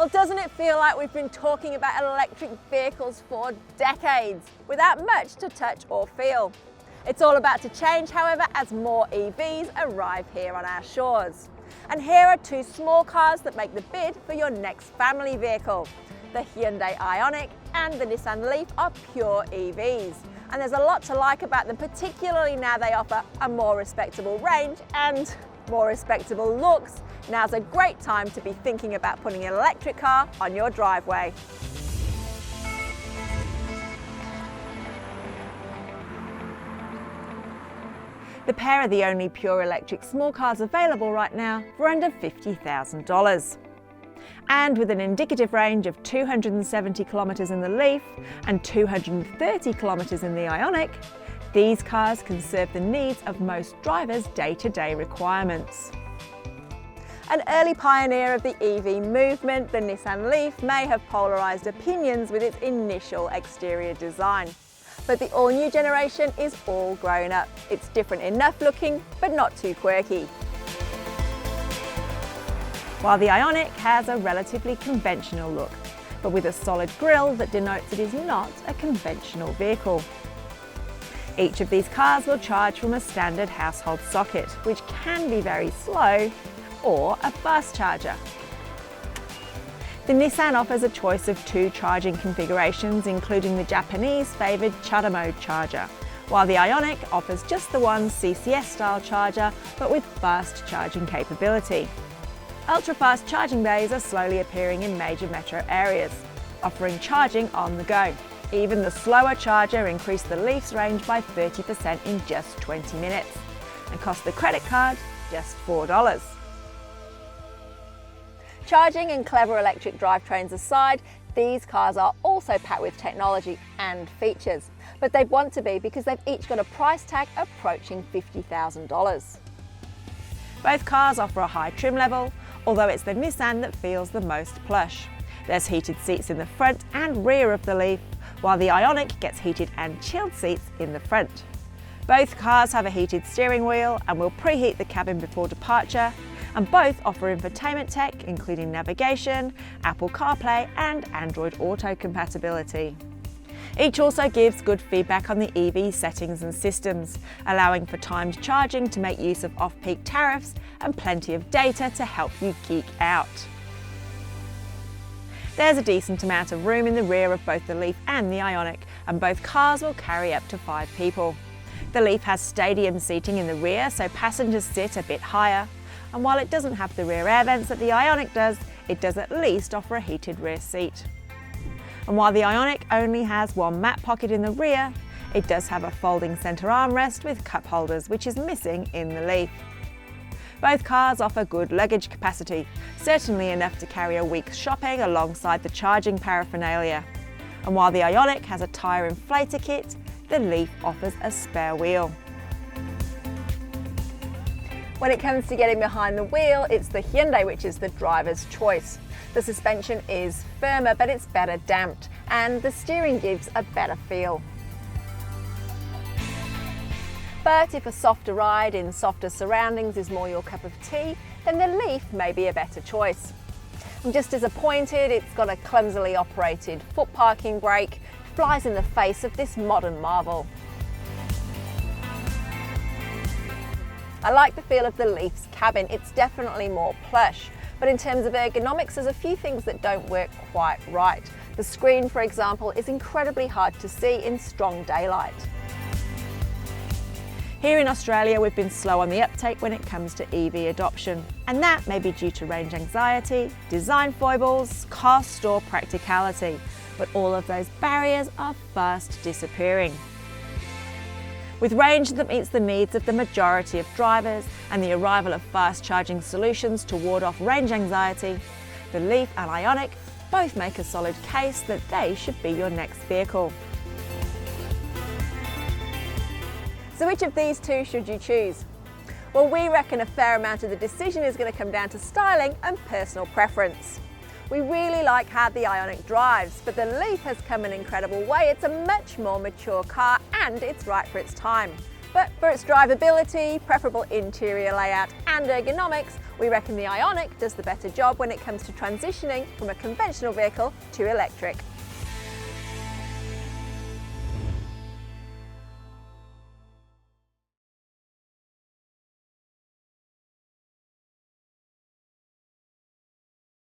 Well, doesn't it feel like we've been talking about electric vehicles for decades without much to touch or feel? It's all about to change, however, as more EVs arrive here on our shores. And here are two small cars that make the bid for your next family vehicle. The Hyundai IONIQ and the Nissan Leaf are pure EVs. And there's a lot to like about them, particularly now they offer a more respectable range and more respectable looks. Now's a great time to be thinking about putting an electric car on your driveway. The pair are the only pure electric small cars available right now for under $50,000. And with an indicative range of 270 kilometres in the Leaf and 230 kilometres in the IONIQ, these cars can serve the needs of most drivers' day-to-day requirements. An early pioneer of the EV movement, the Nissan Leaf may have polarised opinions with its initial exterior design. But the all-new generation is all grown up. It's different enough looking, but not too quirky. While the IONIQ has a relatively conventional look, but with a solid grille that denotes it is not a conventional vehicle. Each of these cars will charge from a standard household socket, which can be very slow, or a fast charger. The Nissan offers a choice of two charging configurations, including the Japanese favoured Chata mode charger, while the IONIQ offers just the one CCS style charger, but with fast charging capability. Ultra-fast charging bays are slowly appearing in major metro areas, offering charging on the go. Even the slower charger increased the Leaf's range by 30% in just 20 minutes and cost the credit card just $4. Charging and clever electric drivetrains aside, these cars are also packed with technology and features, but they want to be because they've each got a price tag approaching $50,000. Both cars offer a high trim level, although it's the Nissan that feels the most plush. There's heated seats in the front and rear of the Leaf, while the IONIQ gets heated and chilled seats in the front. Both cars have a heated steering wheel and will preheat the cabin before departure, and both offer infotainment tech including navigation, Apple CarPlay and Android Auto compatibility. Each also gives good feedback on the EV settings and systems, allowing for timed charging to make use of off-peak tariffs and plenty of data to help you geek out. There's a decent amount of room in the rear of both the Leaf and the IONIQ, and both cars will carry up to 5 people. The Leaf has stadium seating in the rear, so passengers sit a bit higher. And while it doesn't have the rear air vents that the IONIQ does, it does at least offer a heated rear seat. And while the IONIQ only has one mat pocket in the rear, it does have a folding centre armrest with cup holders, which is missing in the Leaf. Both cars offer good luggage capacity, certainly enough to carry a week's shopping alongside the charging paraphernalia. And while the IONIQ has a tyre inflator kit, the Leaf offers a spare wheel. When it comes to getting behind the wheel, it's the Hyundai which is the driver's choice. The suspension is firmer, but it's better damped, and the steering gives a better feel. But if a softer ride in softer surroundings is more your cup of tea, then the Leaf may be a better choice. I'm just disappointed it's got a clumsily operated foot parking brake, flies in the face of this modern marvel. I like the feel of the Leaf's cabin, it's definitely more plush, but in terms of ergonomics there's a few things that don't work quite right. The screen, for example, is incredibly hard to see in strong daylight. Here in Australia we've been slow on the uptake when it comes to EV adoption, and that may be due to range anxiety, design foibles, cost or practicality, but all of those barriers are fast disappearing. With range that meets the needs of the majority of drivers and the arrival of fast charging solutions to ward off range anxiety, the Leaf and IONIQ both make a solid case that they should be your next vehicle. So which of these two should you choose? Well, we reckon a fair amount of the decision is going to come down to styling and personal preference. We really like how the IONIQ drives, but the Leaf has come an incredible way. It's a much more mature car and it's right for its time. But for its drivability, preferable interior layout and ergonomics, we reckon the IONIQ does the better job when it comes to transitioning from a conventional vehicle to electric.